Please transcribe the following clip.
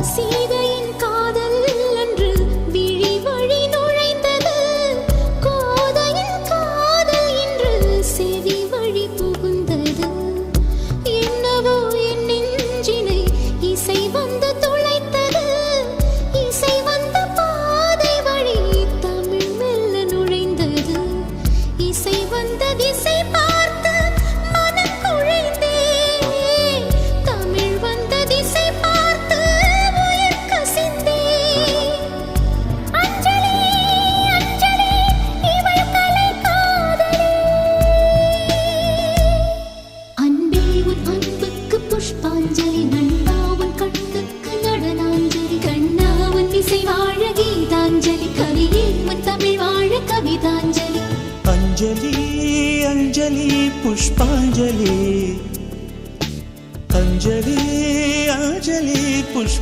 சீதையின் காதல் அன்று விழி வழி நுழைந்தது. கோதையின் காதல் இன்று செவி வழி புகுந்தது. என்னவோ என் நெஞ்சினை இசை வந்து துளைத்தது. இசை வந்த பாதை வழி தமிழ் மெல்ல நுழைந்தது. இசை வந்த திசை பார்த்து மனம் குழைந்தே. தமிழ் வந்த திசை பார்த்து உயிர் கசிந்தே. அஞ்சலி அஞ்சலி இவள் கலை காதலி. அன்பே உன் அன்புக்கு புஷ்பாஞ்சலி. நண்பா உன் கண்ணுக்கு நடனாஞ்சலி. கண்ணா உன் இசை வாழ கீதாஞ்சலி. கவியே உன் தமிழ் வாழ கவிதாஞ்சலி. अंजलि अंजलि पुष्पांजलि. अंजलि अंजलि पुष्प